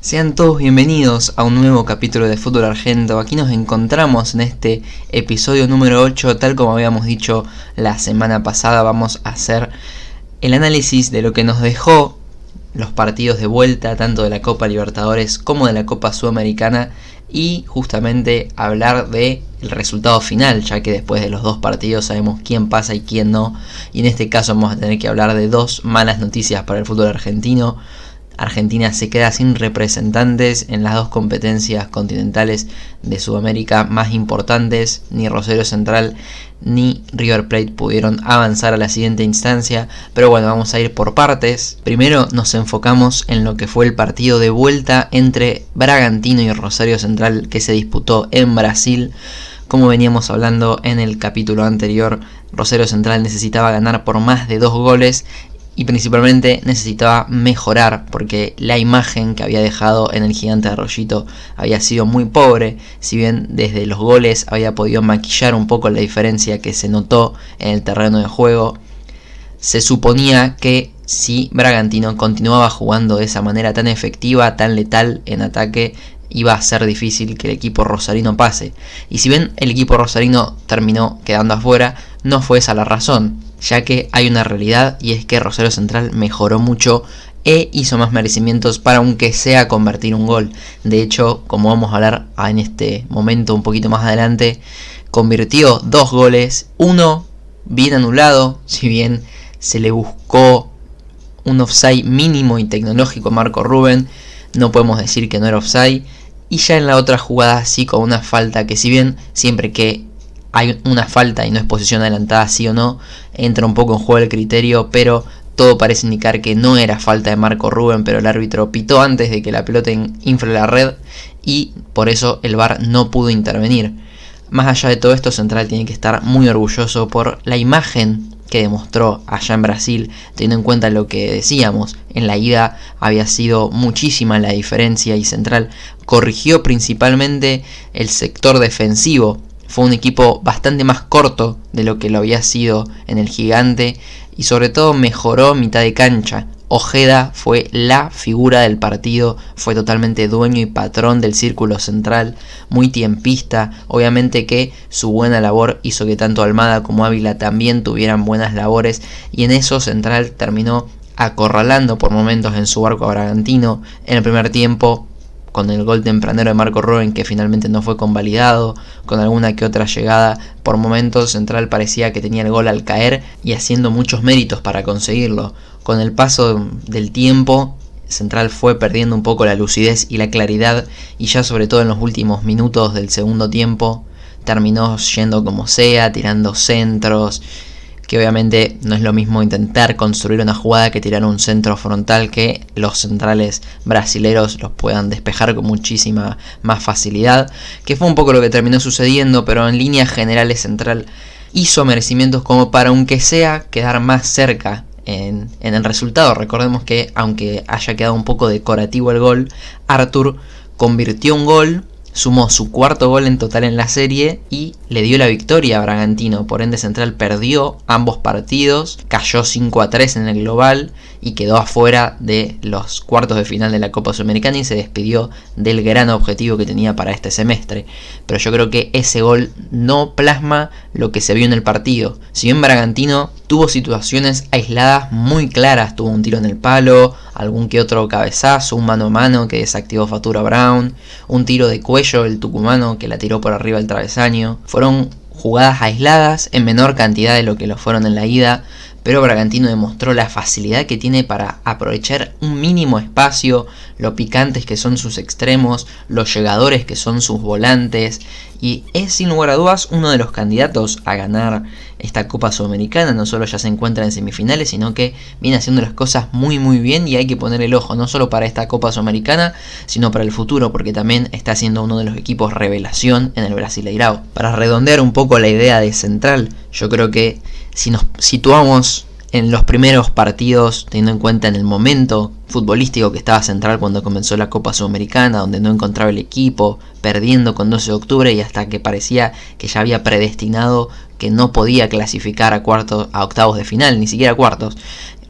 Sean todos bienvenidos a un nuevo capítulo de Fútbol Argento. Aquí nos encontramos en este episodio número 8. Tal como habíamos dicho la semana pasada, vamos a hacer el análisis de lo que nos dejó los partidos de vuelta, tanto de la Copa Libertadores como de la Copa Sudamericana, y justamente hablar del resultado final, ya que después de los dos partidos sabemos quién pasa y quién no, y en este caso vamos a tener que hablar de dos malas noticias para el fútbol argentino. Argentina se queda sin representantes en las dos competencias continentales de Sudamérica más importantes. Ni Rosario Central ni River Plate pudieron avanzar a la siguiente instancia, pero bueno, vamos a ir por partes. Primero nos enfocamos en lo que fue el partido de vuelta entre Bragantino y Rosario Central, que se disputó en Brasil. Como veníamos hablando en el capítulo anterior, Rosario Central necesitaba ganar por más de 2 goles y principalmente necesitaba mejorar, porque la imagen que había dejado en el Gigante de Arroyito había sido muy pobre. Si bien desde los goles había podido maquillar un poco la diferencia que se notó en el terreno de juego, se suponía que si Bragantino continuaba jugando de esa manera tan efectiva, tan letal en ataque, iba a ser difícil que el equipo rosarino pase. Y si bien el equipo rosarino terminó quedando afuera, no fue esa la razón, ya que hay una realidad, y es que Rosario Central mejoró mucho e hizo más merecimientos para aunque sea convertir un gol. De hecho, como vamos a hablar en este momento un poquito más adelante, convirtió 2 goles, uno bien anulado, si bien se le buscó un offside mínimo y tecnológico a Marco Rubén, no podemos decir que no era offside. Y ya en la otra jugada sí, con una falta que, si bien siempre que hay una falta y no es posición adelantada sí o no, entra un poco en juego el criterio, pero todo parece indicar que no era falta de Marco Rubén, pero el árbitro pitó antes de que la pelota infle la red y por eso el VAR no pudo intervenir. Más allá de todo esto, Central tiene que estar muy orgulloso por la imagen que demostró allá en Brasil, teniendo en cuenta lo que decíamos. En la ida había sido muchísima la diferencia y Central corrigió principalmente el sector defensivo. Fue un equipo bastante más corto de lo que lo había sido en el Gigante y sobre todo mejoró mitad de cancha. Ojeda fue la figura del partido, fue totalmente dueño y patrón del círculo central, muy tiempista. Obviamente que su buena labor hizo que tanto Almada como Ávila también tuvieran buenas labores, y en eso Central terminó acorralando por momentos en su arco a Bragantino. En el primer tiempo, con el gol tempranero de Marco Rubén, que finalmente no fue convalidado, con alguna que otra llegada, por momentos Central parecía que tenía el gol al caer y haciendo muchos méritos para conseguirlo. Con el paso del tiempo, Central fue perdiendo un poco la lucidez y la claridad, y ya sobre todo en los últimos minutos del segundo tiempo terminó yendo como sea, tirando centros, que obviamente no es lo mismo intentar construir una jugada que tirar un centro frontal, que los centrales brasileros los puedan despejar con muchísima más facilidad, que fue un poco lo que terminó sucediendo. Pero en líneas generales Central hizo merecimientos como para aunque sea quedar más cerca en el resultado. Recordemos que aunque haya quedado un poco decorativo el gol, Arthur convirtió un gol, sumó su 4º gol en total en la serie y le dio la victoria a Bragantino. Por ende Central perdió ambos partidos, cayó 5-3 en el global y quedó afuera de los cuartos de final de la Copa Sudamericana y se despidió del gran objetivo que tenía para este semestre. Pero yo creo que ese gol no plasma lo que se vio en el partido. Si bien Bragantino tuvo situaciones aisladas muy claras, tuvo un tiro en el palo, algún que otro cabezazo, un mano a mano que desactivó Fatura Brown, un tiro de cuello el tucumano que la tiró por arriba del travesaño. Fueron jugadas aisladas en menor cantidad de lo que lo fueron en la ida, pero Bragantino demostró la facilidad que tiene para aprovechar un mínimo espacio, lo picantes que son sus extremos, los llegadores que son sus volantes, y es sin lugar a dudas uno de los candidatos a ganar esta Copa Sudamericana. No solo ya se encuentra en semifinales, sino que viene haciendo las cosas muy bien, y hay que poner el ojo no solo para esta Copa Sudamericana, sino para el futuro, porque también está siendo uno de los equipos revelación en el Brasileirao. Para redondear un poco la idea de Central, yo creo que si nos situamos en los primeros partidos, teniendo en cuenta en el momento futbolístico que estaba Central cuando comenzó la Copa Sudamericana, donde no encontraba el equipo, perdiendo con 12 de octubre y hasta que parecía que ya había predestinado que no podía clasificar a octavos de final, ni siquiera a cuartos.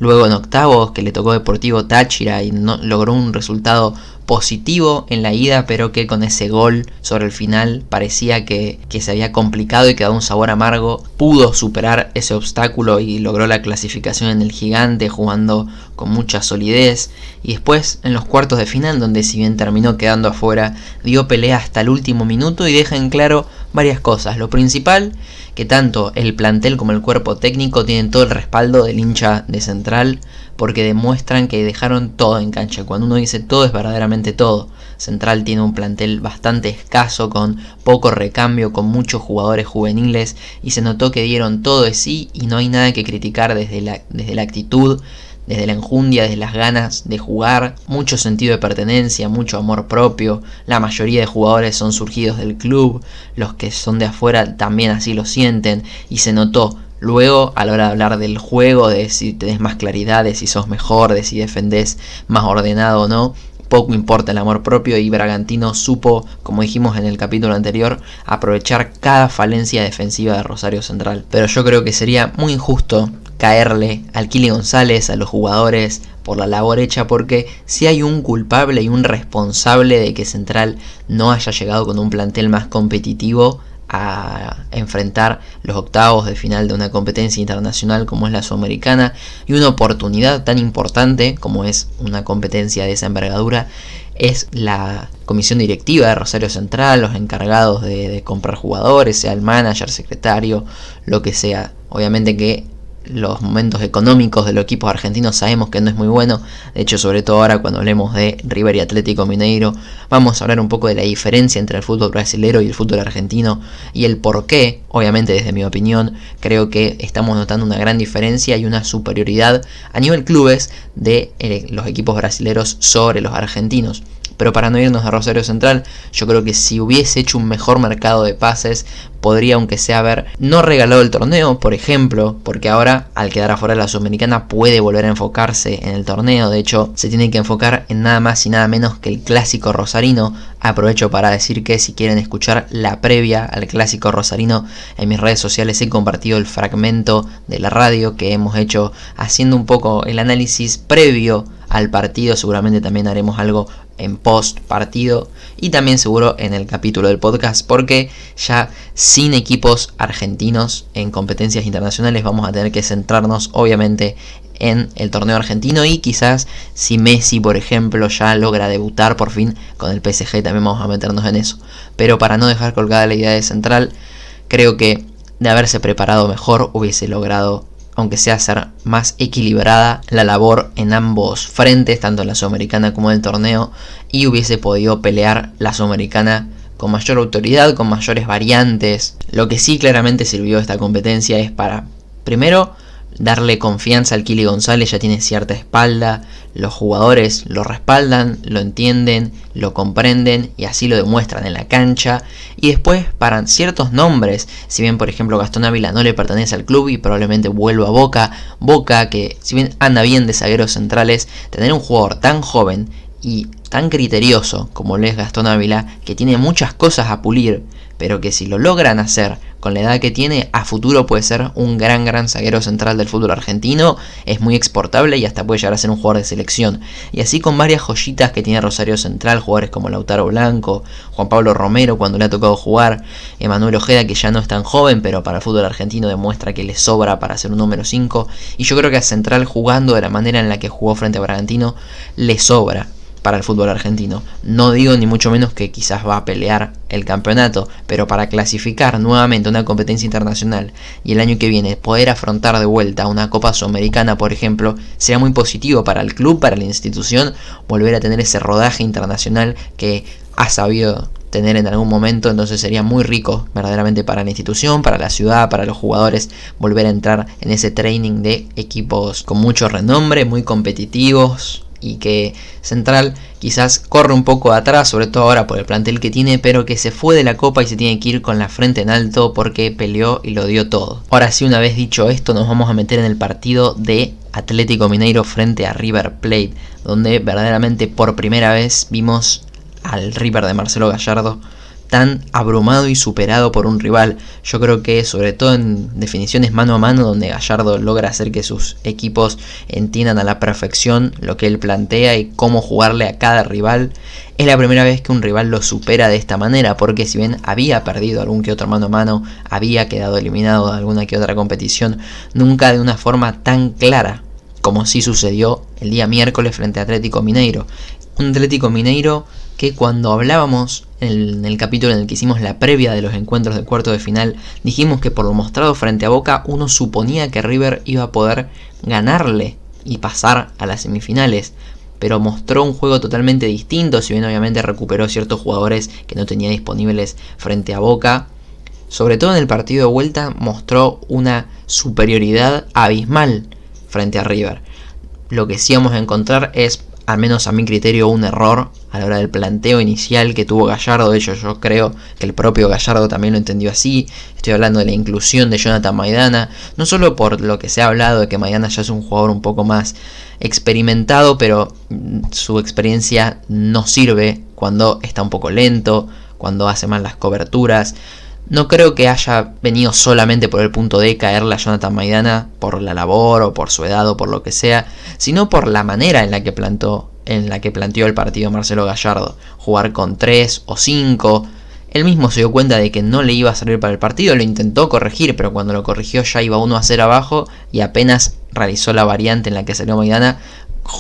luego en octavos que le tocó Deportivo Táchira y no, logró un resultado positivo en la ida, pero que con ese gol sobre el final parecía que se había complicado y quedaba un sabor amargo. Pudo superar ese obstáculo y logró la clasificación en el Gigante jugando con mucha solidez, y después en los cuartos de final, donde si bien terminó quedando afuera, dio pelea hasta el último minuto y deja en claro varias cosas. Lo principal, que tanto el plantel como el cuerpo técnico tienen todo el respaldo del hincha de Central, porque demuestran que dejaron todo en cancha. Cuando uno dice todo, es verdaderamente todo. Central tiene un plantel bastante escaso, con poco recambio, con muchos jugadores juveniles, y se notó que dieron todo de sí y no hay nada que criticar desde la actitud, desde la enjundia, desde las ganas de jugar, mucho sentido de pertenencia, mucho amor propio. La mayoría de jugadores son surgidos del club, los que son de afuera también así lo sienten, y se notó. Luego, a la hora de hablar del juego, de si tenés más claridad, de si sos mejor, de si defendés más ordenado o no, poco importa el amor propio, y Bragantino supo, como dijimos en el capítulo anterior, aprovechar cada falencia defensiva de Rosario Central. Pero yo creo que sería muy injusto caerle al Kili González, a los jugadores, por la labor hecha, porque si hay un culpable y un responsable de que Central no haya llegado con un plantel más competitivo a enfrentar los octavos de final de una competencia internacional como es la Sudamericana, y una oportunidad tan importante como es una competencia de esa envergadura, es la comisión directiva de Rosario Central, los encargados de comprar jugadores, sea el manager, secretario, lo que sea. Obviamente que los momentos económicos de los equipos argentinos sabemos que no es muy bueno. De hecho, sobre todo ahora cuando hablemos de River y Atlético Mineiro, vamos a hablar un poco de la diferencia entre el fútbol brasilero y el fútbol argentino y el por qué. Obviamente, desde mi opinión, creo que estamos notando una gran diferencia y una superioridad a nivel clubes de los equipos brasileros sobre los argentinos. Pero para no irnos a Rosario Central, yo creo que si hubiese hecho un mejor mercado de pases, podría, aunque sea, haber no regalado el torneo, por ejemplo, porque ahora, al quedar afuera de la Sudamericana, puede volver a enfocarse en el torneo. De hecho, se tiene que enfocar en nada más y nada menos que el clásico rosarino. Aprovecho para decir que si quieren escuchar la previa al clásico rosarino, en mis redes sociales he compartido el fragmento de la radio que hemos hecho haciendo un poco el análisis previo al partido. Seguramente también haremos algo en post partido y también seguro en el capítulo del podcast, porque ya sin equipos argentinos en competencias internacionales vamos a tener que centrarnos obviamente en el torneo argentino, y quizás si Messi, por ejemplo, ya logra debutar por fin con el PSG, también vamos a meternos en eso. Pero para no dejar colgada la idea de Central, creo que de haberse preparado mejor hubiese logrado, aunque sea, ser más equilibrada la labor en ambos frentes, tanto en la Sudamericana como en el torneo, y hubiese podido pelear la Sudamericana con mayor autoridad, con mayores variantes. Lo que sí claramente sirvió esta competencia es para, primero, darle confianza al Kili González. Ya tiene cierta espalda, los jugadores lo respaldan, lo entienden, lo comprenden y así lo demuestran en la cancha. Y después, para ciertos nombres, si bien por ejemplo Gastón Ávila no le pertenece al club y probablemente vuelva a Boca, que si bien anda bien de zagueros centrales, tener un jugador tan joven y tan criterioso como lo es Gastón Ávila, que tiene muchas cosas a pulir, pero que si lo logran hacer con la edad que tiene, a futuro puede ser un gran zaguero central del fútbol argentino, es muy exportable y hasta puede llegar a ser un jugador de selección. Y así con varias joyitas que tiene Rosario Central, jugadores como Lautaro Blanco, Juan Pablo Romero cuando le ha tocado jugar, Emanuel Ojeda, que ya no es tan joven, pero para el fútbol argentino demuestra que le sobra para ser un número 5, y yo creo que a Central, jugando de la manera en la que jugó frente a Bragantino, le sobra para el fútbol argentino. No digo ni mucho menos que quizás va a pelear el campeonato, pero para clasificar nuevamente una competencia internacional y el año que viene poder afrontar de vuelta una Copa Sudamericana, por ejemplo, será muy positivo para el club, para la institución, volver a tener ese rodaje internacional que ha sabido tener en algún momento. Entonces sería muy rico verdaderamente para la institución, para la ciudad, para los jugadores, volver a entrar en ese training de equipos con mucho renombre, muy competitivos, y que Central quizás corre un poco atrás, sobre todo ahora por el plantel que tiene, pero que se fue de la Copa y se tiene que ir con la frente en alto porque peleó y lo dio todo. Ahora sí, una vez dicho esto, nos vamos a meter en el partido de Atlético Mineiro frente a River Plate, donde verdaderamente por primera vez vimos al River de Marcelo Gallardo tan abrumado y superado por un rival. Yo creo que sobre todo en definiciones mano a mano, donde Gallardo logra hacer que sus equipos entiendan a la perfección lo que él plantea y cómo jugarle a cada rival, es la primera vez que un rival lo supera de esta manera, porque si bien había perdido algún que otro mano a mano, había quedado eliminado de alguna que otra competición, nunca de una forma tan clara como sí sucedió el día miércoles frente a Atlético Mineiro. Un Atlético Mineiro que cuando hablábamos en el capítulo en el que hicimos la previa de los encuentros de cuarto de final, dijimos que por lo mostrado frente a Boca uno suponía que River iba a poder ganarle y pasar a las semifinales, pero mostró un juego totalmente distinto, si bien obviamente recuperó ciertos jugadores que no tenía disponibles frente a Boca. Sobre todo en el partido de vuelta mostró una superioridad abismal frente a River. Lo que sí vamos a encontrar es, al menos a mi criterio, un error a la hora del planteo inicial que tuvo Gallardo. De hecho, yo creo que el propio Gallardo también lo entendió así. Estoy hablando de la inclusión de Jonathan Maidana, no solo por lo que se ha hablado de que Maidana ya es un jugador un poco más experimentado, pero su experiencia no sirve cuando está un poco lento, cuando hace mal las coberturas. No creo que haya venido solamente por el punto de caerle a Jonathan Maidana por la labor o por su edad o por lo que sea, sino por la manera en la que planteó el partido Marcelo Gallardo. Jugar con 3 o 5. Él mismo se dio cuenta de que no le iba a salir para el partido, lo intentó corregir, pero cuando lo corrigió ya iba 1-0 abajo y apenas realizó la variante en la que salió Maidana,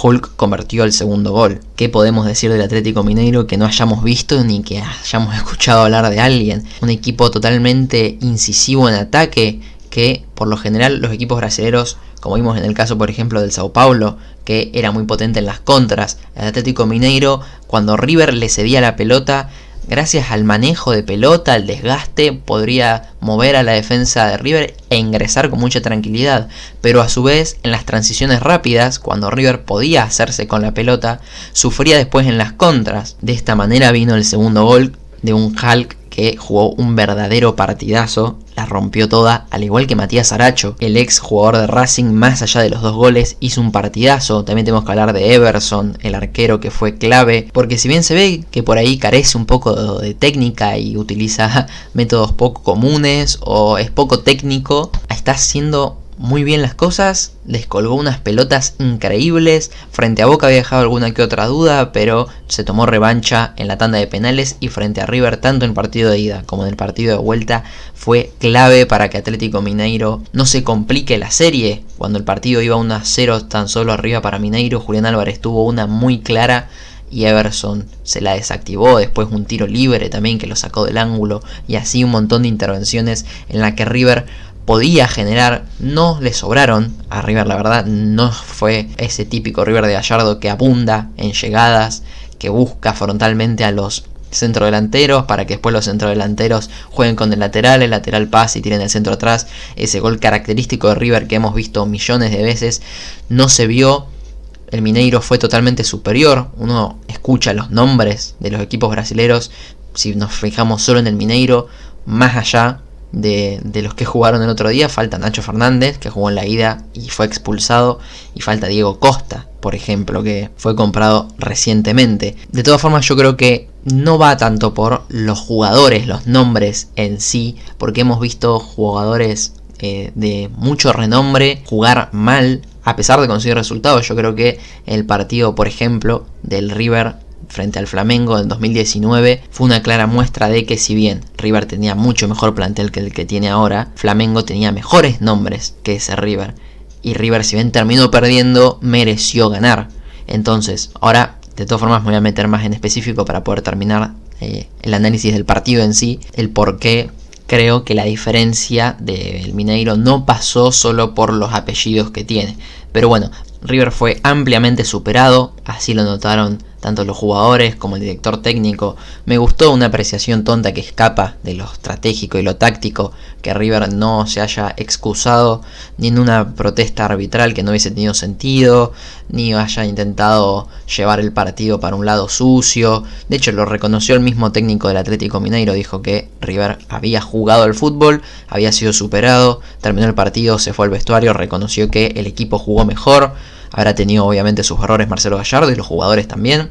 Hulk convirtió el segundo gol. ¿Qué podemos decir del Atlético Mineiro que no hayamos visto ni que hayamos escuchado hablar de alguien? Un equipo totalmente incisivo en ataque, que por lo general los equipos brasileños, como vimos en el caso por ejemplo del Sao Paulo, que era muy potente en las contras. El Atlético Mineiro, cuando River le cedía la pelota, gracias al manejo de pelota, al desgaste, podría mover a la defensa de River e ingresar con mucha tranquilidad. Pero a su vez, en las transiciones rápidas, cuando River podía hacerse con la pelota, sufría después en las contras. De esta manera vino el segundo gol de un Hulk que jugó un verdadero partidazo, la rompió toda, al igual que Matías Aracho, el ex jugador de Racing. Más allá de los 2 goles, hizo un partidazo. También tenemos que hablar de Everson, el arquero, que fue clave, porque si bien se ve que por ahí carece un poco de técnica y utiliza métodos poco comunes o es poco técnico, está haciendo muy bien las cosas. Descolgó unas pelotas increíbles. Frente a Boca había dejado alguna que otra duda, pero se tomó revancha en la tanda de penales, y frente a River, tanto en el partido de ida como en el partido de vuelta, fue clave para que Atlético Mineiro no se complique la serie. Cuando el partido iba 1-0 tan solo arriba para Mineiro, Julián Álvarez tuvo una muy clara y Everson se la desactivó. Después un tiro libre también que lo sacó del ángulo, y así un montón de intervenciones en la que River podía generar. No le sobraron a River, la verdad. No fue ese típico River de Gallardo que abunda en llegadas, que busca frontalmente a los centrodelanteros para que después los centrodelanteros jueguen con el lateral pase y tiren el centro atrás. Ese gol característico de River que hemos visto millones de veces no se vio. El Mineiro fue totalmente superior. Uno escucha los nombres de los equipos brasileños, si nos fijamos solo en el Mineiro, más allá de los que jugaron el otro día, falta Nacho Fernández, que jugó en la ida y fue expulsado, y falta Diego Costa, por ejemplo, que fue comprado recientemente. De todas formas, yo creo que no va tanto por los jugadores, los nombres en sí, porque hemos visto jugadores de mucho renombre jugar mal a pesar de conseguir resultados. Yo creo que el partido, por ejemplo, del River frente al Flamengo del 2019 fue una clara muestra de que, si bien River tenía mucho mejor plantel que el que tiene ahora, Flamengo tenía mejores nombres que ese River, y River, si bien terminó perdiendo, mereció ganar. Entonces, ahora de todas formas me voy a meter más en específico para poder terminar el análisis del partido en sí, el por qué creo que la diferencia del Mineiro no pasó solo por los apellidos que tiene. Pero bueno, River fue ampliamente superado, así lo notaron tanto los jugadores como el director técnico. Me gustó una apreciación tonta que escapa de lo estratégico y lo táctico, que River no se haya excusado ni en una protesta arbitral que no hubiese tenido sentido, ni haya intentado llevar el partido para un lado sucio. De hecho, lo reconoció el mismo técnico del Atlético Mineiro, dijo que River había jugado al fútbol, había sido superado, terminó el partido, se fue al vestuario, reconoció que el equipo jugó mejor. Habrá tenido obviamente sus errores Marcelo Gallardo y los jugadores también,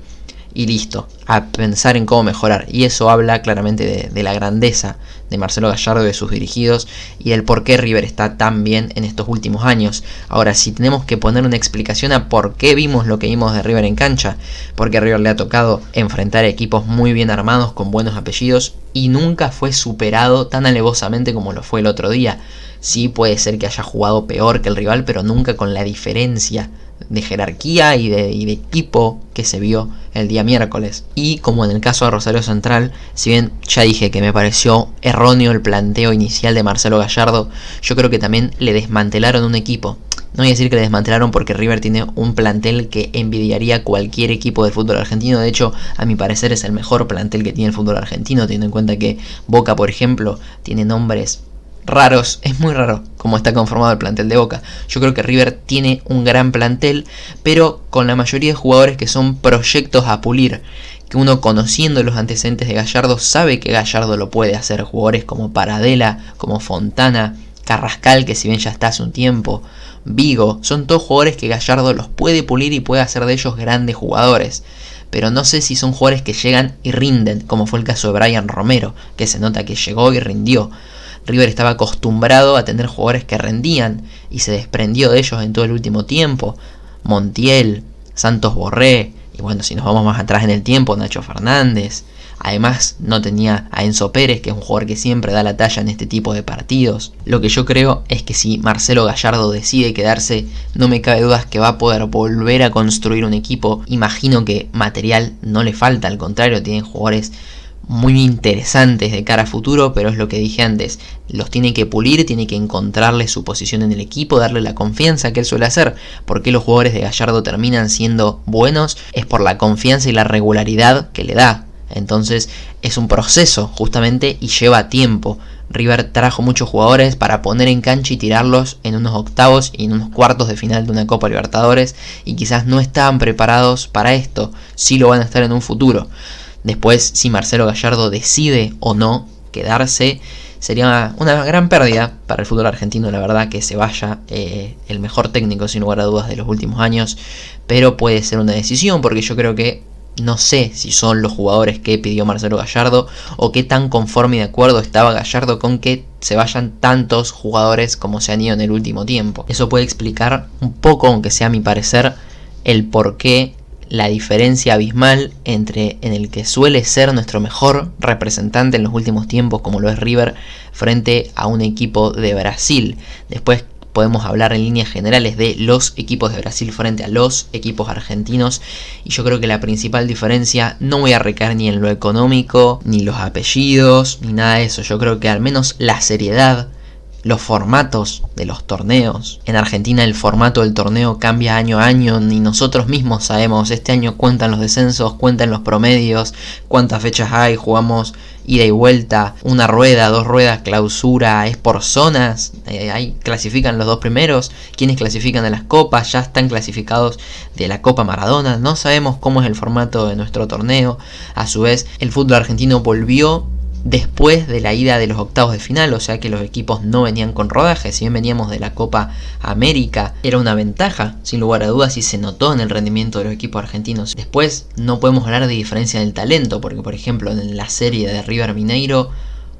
y listo, a pensar en cómo mejorar. Y eso habla claramente de la grandeza de Marcelo Gallardo y de sus dirigidos y del por qué River está tan bien en estos últimos años. Ahora, si tenemos que poner una explicación a por qué vimos lo que vimos de River en cancha, porque a River le ha tocado enfrentar equipos muy bien armados con buenos apellidos y nunca fue superado tan alevosamente como lo fue el otro día. Sí, puede ser que haya jugado peor que el rival, pero nunca con la diferencia de jerarquía y de equipo que se vio el día miércoles. Y como en el caso de Rosario Central, si bien ya dije que me pareció erróneo el planteo inicial de Marcelo Gallardo, yo creo que también le desmantelaron un equipo. No voy a decir que le desmantelaron porque River tiene un plantel que envidiaría cualquier equipo del fútbol argentino. De hecho, a mi parecer es el mejor plantel que tiene el fútbol argentino, teniendo en cuenta que Boca, por ejemplo, tiene nombres raros. Es muy raro cómo está conformado el plantel de Boca. Yo creo que River tiene un gran plantel, pero con la mayoría de jugadores que son proyectos a pulir, que uno, conociendo los antecedentes de Gallardo, sabe que Gallardo lo puede hacer. Jugadores como Paradela, como Fontana, Carrascal, que si bien ya está hace un tiempo, Vigo, son todos jugadores que Gallardo los puede pulir y puede hacer de ellos grandes jugadores. Pero no sé si son jugadores que llegan y rinden, como fue el caso de Brian Romero, que se nota que llegó y rindió. River estaba acostumbrado a tener jugadores que rendían y se desprendió de ellos en todo el último tiempo. Montiel, Santos Borré, y bueno, si nos vamos más atrás en el tiempo, Nacho Fernández. Además, no tenía a Enzo Pérez, que es un jugador que siempre da la talla en este tipo de partidos. Lo que yo creo es que si Marcelo Gallardo decide quedarse, no me cabe dudas que va a poder volver a construir un equipo. Imagino que material no le falta, al contrario, tienen jugadores muy interesantes de cara a futuro, pero es lo que dije antes, los tiene que pulir, tiene que encontrarle su posición en el equipo, darle la confianza que él suele hacer. Porque los jugadores de Gallardo terminan siendo buenos, es por la confianza y la regularidad que le da. Entonces es un proceso justamente y lleva tiempo. River trajo muchos jugadores para poner en cancha y tirarlos en unos octavos y en unos cuartos de final de una Copa Libertadores, y quizás no estaban preparados para esto, sí lo van a estar en un futuro. Después, si Marcelo Gallardo decide o no quedarse, sería una gran pérdida para el fútbol argentino, la verdad, que se vaya el mejor técnico sin lugar a dudas de los últimos años. Pero puede ser una decisión, porque yo creo que no sé si son los jugadores que pidió Marcelo Gallardo o qué tan conforme y de acuerdo estaba Gallardo con que se vayan tantos jugadores como se han ido en el último tiempo. Eso puede explicar un poco, aunque sea a mi parecer, el por qué la diferencia abismal entre en el que suele ser nuestro mejor representante en los últimos tiempos, como lo es River, frente a un equipo de Brasil. Después podemos hablar en líneas generales de los equipos de Brasil frente a los equipos argentinos, y yo creo que la principal diferencia no voy a recaer ni en lo económico, ni los apellidos, ni nada de eso. Yo creo que al menos la seriedad, los formatos de los torneos. En Argentina el formato del torneo cambia año a año, ni nosotros mismos sabemos. Este año cuentan los descensos, cuentan los promedios, cuántas fechas hay, jugamos ida y vuelta, una rueda, dos ruedas, clausura, es por zonas. Ahí clasifican los dos primeros, quienes clasifican a las copas, ya están clasificados de la Copa Maradona. No sabemos cómo es el formato de nuestro torneo. A su vez, el fútbol argentino volvió después de la ida de los octavos de final, o sea que los equipos no venían con rodaje. Si bien veníamos de la Copa América, era una ventaja sin lugar a dudas y se notó en el rendimiento de los equipos argentinos. Después no podemos hablar de diferencia del talento, porque por ejemplo en la serie de River Mineiro,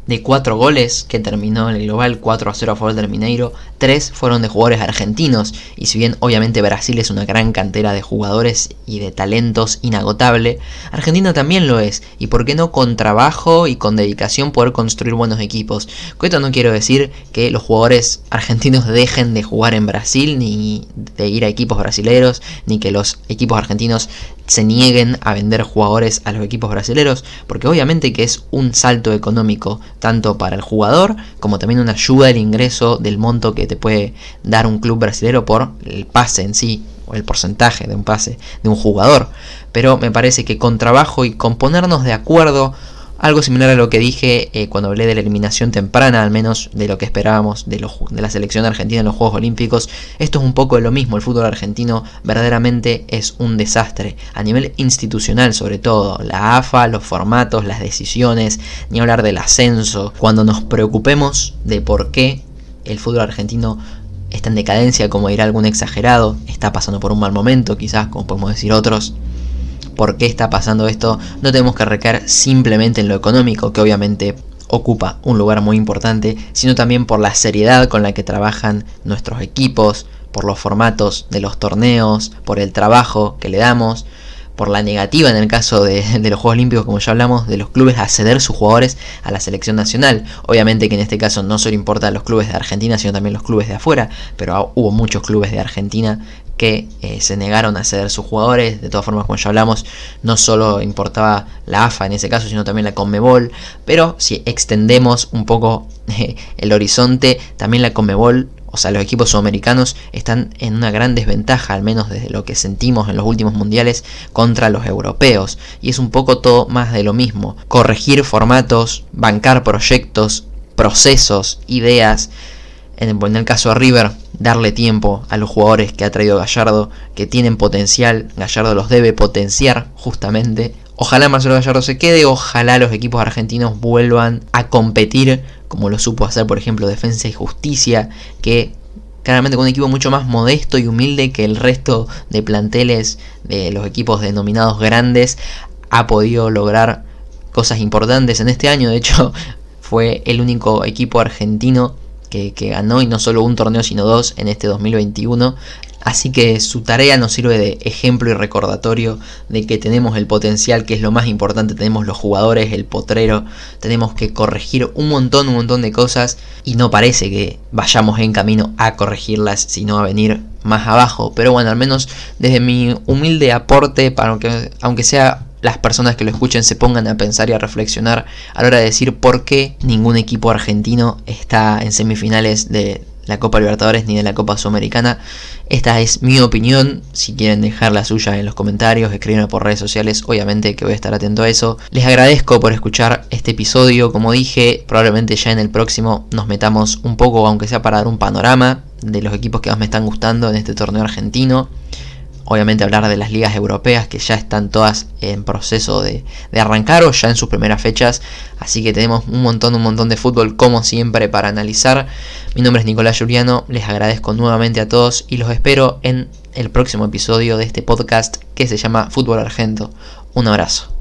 de 4 goles que terminó en el global, 4-0 a favor del Mineiro, 3 fueron de jugadores argentinos. Y si bien obviamente Brasil es una gran cantera de jugadores y de talentos inagotable, Argentina también lo es. Y por qué no con trabajo y con dedicación poder construir buenos equipos. Con esto no quiero decir que los jugadores argentinos dejen de jugar en Brasil, ni de ir a equipos brasileños, ni que los equipos argentinos se nieguen a vender jugadores a los equipos brasileños, porque obviamente que es un salto económico tanto para el jugador como también una ayuda al ingreso del monto que te puede dar un club brasileño por el pase en sí, o el porcentaje de un pase de un jugador. Pero me parece que con trabajo y con ponernos de acuerdo, algo similar a lo que dije cuando hablé de la eliminación temprana, al menos de lo que esperábamos de la selección argentina en los Juegos Olímpicos, esto es un poco de lo mismo. El fútbol argentino verdaderamente es un desastre, a nivel institucional sobre todo. La AFA, los formatos, las decisiones, ni hablar del ascenso. Cuando nos preocupemos de por qué el fútbol argentino está en decadencia, como dirá algún exagerado, está pasando por un mal momento, quizás, como podemos decir otros, por qué está pasando esto, no tenemos que recaer simplemente en lo económico, que obviamente ocupa un lugar muy importante, sino también por la seriedad con la que trabajan nuestros equipos, por los formatos de los torneos, por el trabajo que le damos, por la negativa en el caso de los Juegos Olímpicos, como ya hablamos, de los clubes a ceder sus jugadores a la selección nacional. Obviamente que en este caso no solo importan los clubes de Argentina, sino también los clubes de afuera, pero hubo muchos clubes de Argentina que se negaron a ceder sus jugadores. De todas formas, como ya hablamos, no solo importaba la AFA en ese caso, sino también la CONMEBOL. Pero si extendemos un poco el horizonte, también la CONMEBOL, o sea, los equipos sudamericanos están en una gran desventaja, al menos desde lo que sentimos en los últimos mundiales, contra los europeos. Y es un poco todo más de lo mismo. Corregir formatos, bancar proyectos, procesos, ideas. En el caso de River, darle tiempo a los jugadores que ha traído Gallardo, que tienen potencial. Gallardo los debe potenciar justamente. Ojalá Marcelo Gallardo se quede, ojalá los equipos argentinos vuelvan a competir como lo supo hacer, por ejemplo, Defensa y Justicia, que claramente con un equipo mucho más modesto y humilde que el resto de planteles de los equipos denominados grandes, ha podido lograr cosas importantes en este año. De hecho, fue el único equipo argentino que ganó, y no solo un torneo sino dos, en este 2021. Así que su tarea nos sirve de ejemplo y recordatorio de que tenemos el potencial, que es lo más importante. Tenemos los jugadores, el potrero, tenemos que corregir un montón de cosas, y no parece que vayamos en camino a corregirlas, sino a venir más abajo. Pero bueno, al menos desde mi humilde aporte, para que, aunque sea las personas que lo escuchen se pongan a pensar y a reflexionar a la hora de decir por qué ningún equipo argentino está en semifinales de la Copa Libertadores ni de la Copa Sudamericana. Esta es mi opinión. Si quieren dejar la suya en los comentarios, escríbanme por redes sociales, obviamente que voy a estar atento a eso. Les agradezco por escuchar este episodio. Como dije, probablemente ya en el próximo nos metamos un poco, aunque sea para dar un panorama de los equipos que más me están gustando en este torneo argentino. Obviamente hablar de las ligas europeas, que ya están todas en proceso de arrancar o ya en sus primeras fechas. Así que tenemos un montón de fútbol como siempre para analizar. Mi nombre es Nicolás Giuliano, les agradezco nuevamente a todos y los espero en el próximo episodio de este podcast que se llama Fútbol Argento. Un abrazo.